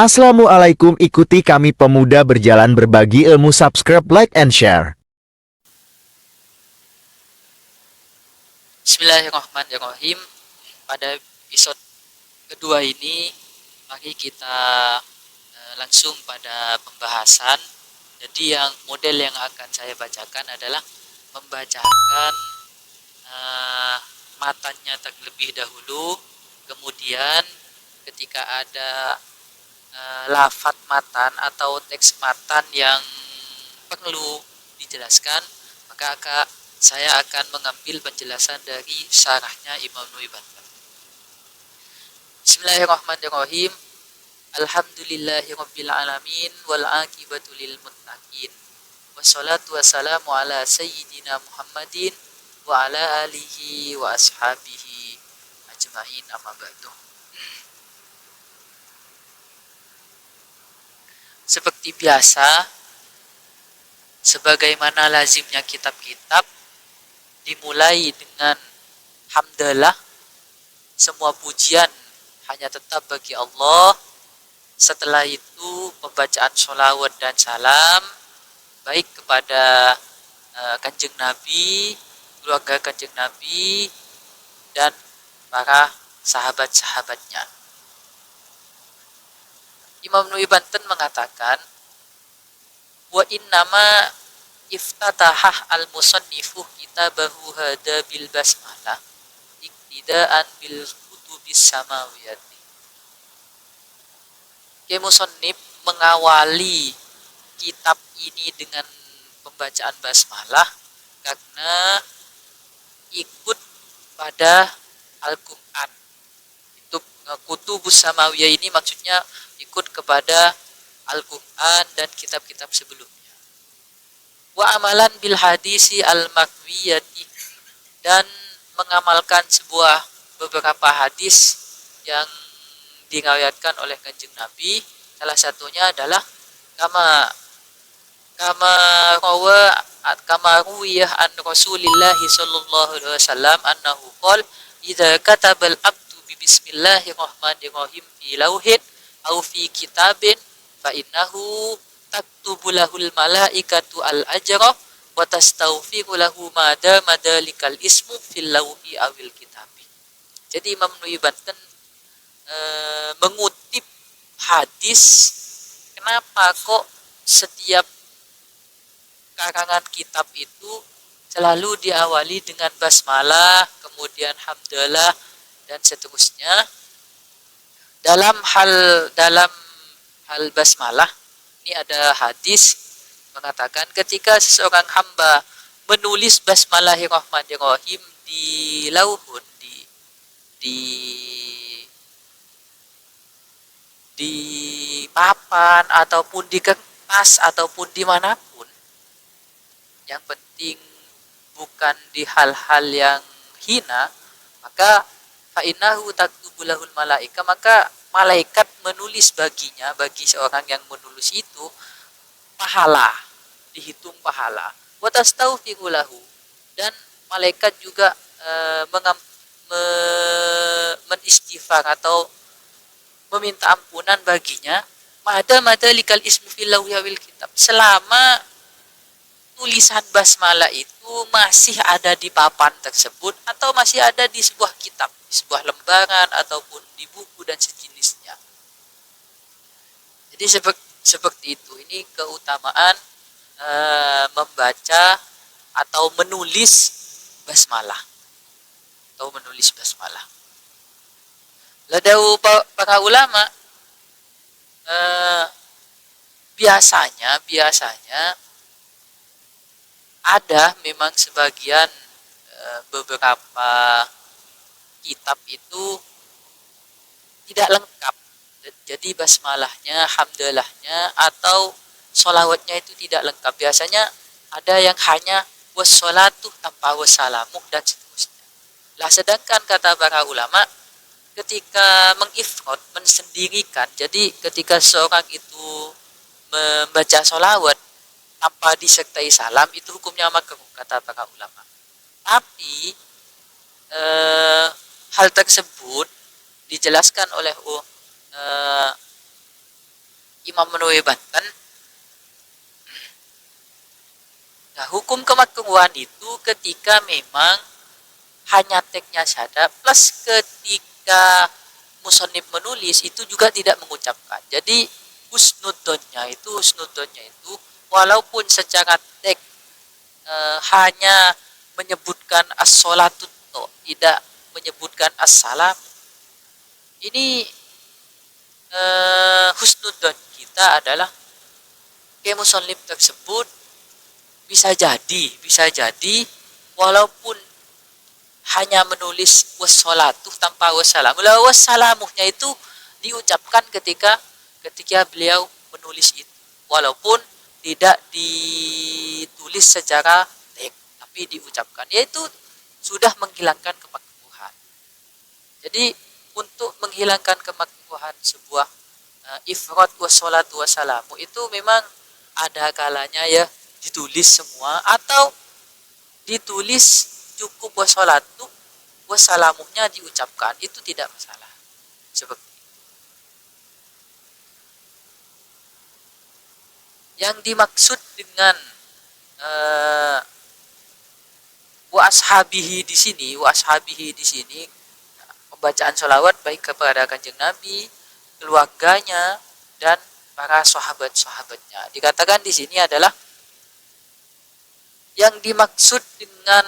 Assalamualaikum, ikuti kami pemuda berjalan berbagi ilmu, subscribe, like, and share. Bismillahirrahmanirrahim. Pada episode kedua ini, mari kita langsung pada pembahasan. Jadi yang model yang akan saya bacakan adalah membacakan matanya terlebih dahulu, kemudian ketika ada lafadz matan atau teks matan yang perlu dijelaskan, maka saya akan mengambil penjelasan dari syarahnya Imam Nuwaiban. Bismillahirrahmanirrahim. Alhamdulillahirabbil alamin wal aqibatu lil muttaqin. Wassalatu wassalamu ala sayyidina Muhammadin wa ala alihi wa ashabihi ajmain, amma ba'du. Seperti biasa, sebagaimana lazimnya kitab-kitab, dimulai dengan hamdalah, semua pujian hanya tetap bagi Allah. Setelah itu pembacaan sholawat dan salam baik kepada Kanjeng Nabi, keluarga Kanjeng Nabi, dan para sahabat-sahabatnya. Imam Nuwaiban mengatakan, wa innama iftatahah al-musannifu kitabahu hada bil basmalah iktidaan bil kutubis samawiyati. Musannif mengawali kitab ini dengan pembacaan basmalah karena ikut pada Al-Quran. Itu kutubus samawiyah ini maksudnya ikut kepada Al-Quran dan kitab-kitab sebelumnya. Wa amalan bil hadisi al-makwiyati, dan mengamalkan beberapa hadis yang diriwayatkan oleh Kanjeng Nabi. Salah satunya adalah kama ruwiyah an Rasulillah sallallahu alaihi wasallam annahu qala idza katabal abdu bi bismillahirrahmanirrahim fi lauhin aw fi kitabin fa innahu taktubu lahul malaikatu al ajra wa tastawfiru lahu ma dama dalikal ismu fil lauhi awil kitabi. Jadi Imam Nuwaiban mengutip hadis, kenapa kok setiap karangan kitab itu selalu diawali dengan basmalah, kemudian hamdalah, dan seterusnya. Dalam hal basmalah ini ada hadis mengatakan ketika seseorang hamba menulis Bismillahirrahmanirrahim di lauhun, di papan ataupun di kertas ataupun dimanapun, yang penting bukan di hal-hal yang hina, maka fa'innahu taktubu lahul malaika, maka malaikat menulis baginya, bagi seorang yang menulis itu, pahala, dihitung pahala. Wa tastawfiru lahu, dan malaikat juga menistighfar atau meminta ampunan baginya, mada likal ismu fil lauhi wal kitab, selama tulisan basmalah itu masih ada di papan tersebut atau masih ada di sebuah kitab, di sebuah lembaran ataupun di buku dan sejenisnya. Jadi seperti itu. Ini keutamaan membaca atau menulis basmalah Ladau para ulama biasanya ada memang sebagian beberapa kitab itu tidak lengkap. Jadi basmalahnya, hamdalahnya, atau sholawatnya itu tidak lengkap. Biasanya ada yang hanya wassalatu tanpa wassalamu dan seterusnya. Lah sedangkan kata para ulama, ketika mengifrad, mensendirikan, jadi ketika seorang itu membaca sholawat tanpa disertai salam, itu hukumnya makruh kata para ulama. Tapi hal tersebut dijelaskan oleh Imam Nawawi Banten. Nah, hukum kemakruhan itu ketika memang hanya teksnya saja plus ketika musonib menulis itu juga tidak mengucapkan. Jadi husnudonnya itu walaupun secara teks hanya menyebutkan as-salatu tidak menyebutkan as-salam. Ini husnudon kita adalah kemusonib tersebut bisa jadi walaupun hanya menulis wassalatu tanpa wassalam. Wassalamuhnya itu diucapkan ketika beliau menulis itu, walaupun tidak ditulis secara teks tapi diucapkan, yaitu sudah menghilangkan kemakruhan. Jadi untuk menghilangkan kemakruhan sebuah ifrat wassalatu wassalamu itu memang ada kalanya ya ditulis semua atau ditulis cukup wassalatu wassalamuhnya diucapkan, itu tidak masalah. Seperti yang dimaksud dengan wa ashabihi di sini pembacaan sholawat baik kepada Kanjeng Nabi, keluarganya dan para sahabat-sahabatnya. Dikatakan di sini adalah yang dimaksud dengan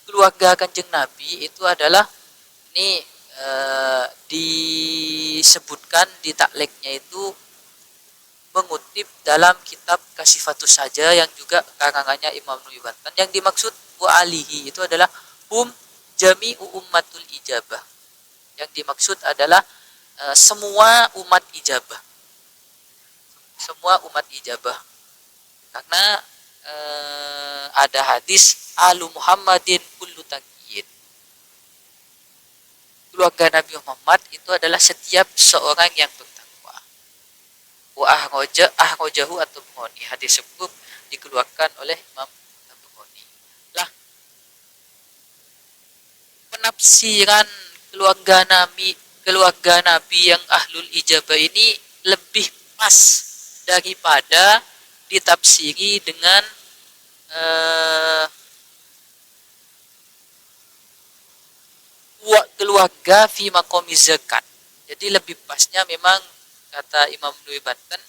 keluarga Kanjeng Nabi itu adalah ini disebutkan di takleknya itu mengutip dalam kitab Kasifatus Saja yang juga karangannya Imam Nawawi Banten. Yang dimaksud wa alihi itu adalah jami'u ummatul ijabah. Yang dimaksud adalah semua umat ijabah. Semua umat ijabah. Karena ada hadis alu Muhammadin kullu taqiyyin. Keluarga Nabi Muhammad itu adalah setiap seorang yang bertakwa. Wa ahrojahu atau Bukhari. Hadis tersebut dikeluarkan oleh Imam Bukhari. Lah, penafsiran keluarga Nabi yang ahlul ijabah ini lebih pas daripada ditafsiri dengan keluarga fi maqami zakat. Jadi lebih pasnya memang kata Imam Nawawi Banten,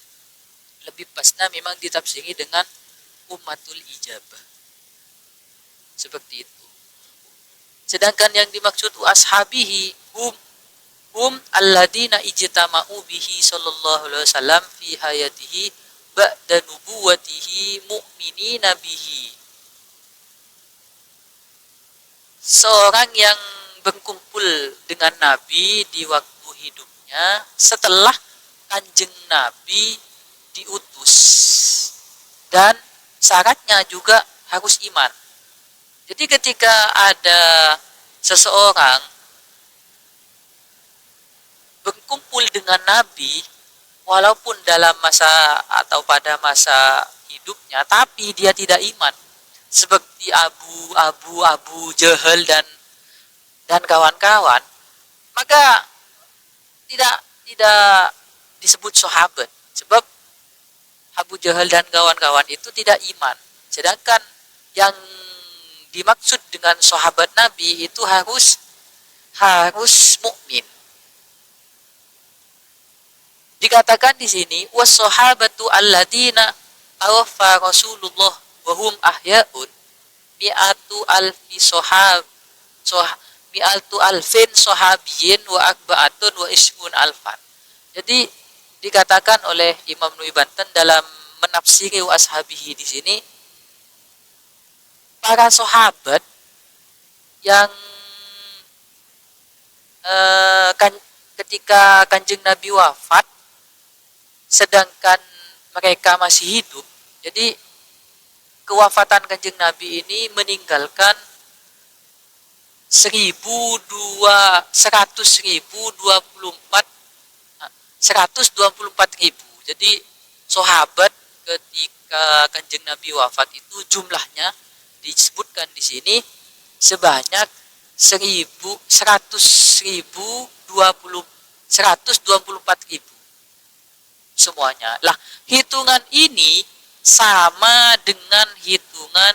lebih pasnya memang ditafsiri dengan ummatul ijabah. Seperti itu. Sedangkan yang dimaksud ashabihi hum alladina ijtama'u bihi sallallahu alaihi wasallam fi hayatihi ba'da nubuwatihi mu'minina bihi. Seorang yang berkumpul dengan Nabi di waktu hidupnya setelah Kanjeng Nabi diutus, dan syaratnya juga harus iman. Jadi ketika ada seseorang berkumpul dengan Nabi walaupun dalam masa atau pada masa hidupnya, tapi dia tidak iman, seperti Abu Jahal dan kawan-kawan, maka tidak disebut sahabat, sebab Abu Jahal dan kawan-kawan itu tidak iman. Sedangkan yang dimaksud dengan sahabat Nabi itu harus mukmin. Dikatakan di sini was-sahabatu alladziina tawaffa Rasulullah wa hum ahya'un mi'atu alfin sahabiyyin wa akba'atun wa ismun alfan. Jadi dikatakan oleh Imam Nawawi Banten dalam menafsiri wa ashabihi di sini, para sahabat yang ketika Kanjeng Nabi wafat sedangkan mereka masih hidup. Jadi kewafatan Kanjeng Nabi ini meninggalkan 124.000. Jadi sahabat ketika Kanjeng Nabi wafat itu jumlahnya disebutkan di sini sebanyak 124.000. semuanya. Lah, hitungan ini sama dengan hitungan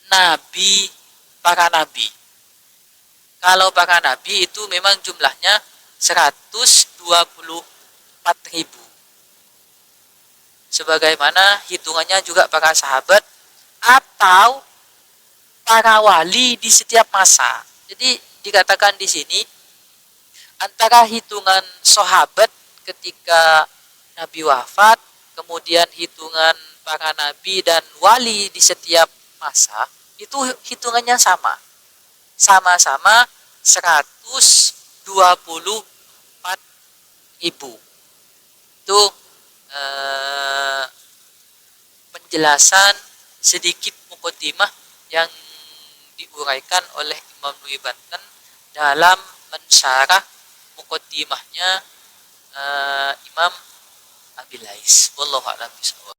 nabi, para nabi. Kalau para nabi itu memang jumlahnya 124.000. Sebagaimana hitungannya juga para sahabat atau para wali di setiap masa. Jadi dikatakan di sini antara hitungan sahabat ketika Nabi wafat, kemudian hitungan para nabi dan wali di setiap masa, itu hitungannya sama. Sama-sama 124.000. Itu penjelasan sedikit mukaddimah yang diuraikan oleh Imam Nuri Banten dalam mensyarah mukaddimahnya Imam Abil Lais. Wallahu a'lam bishawab.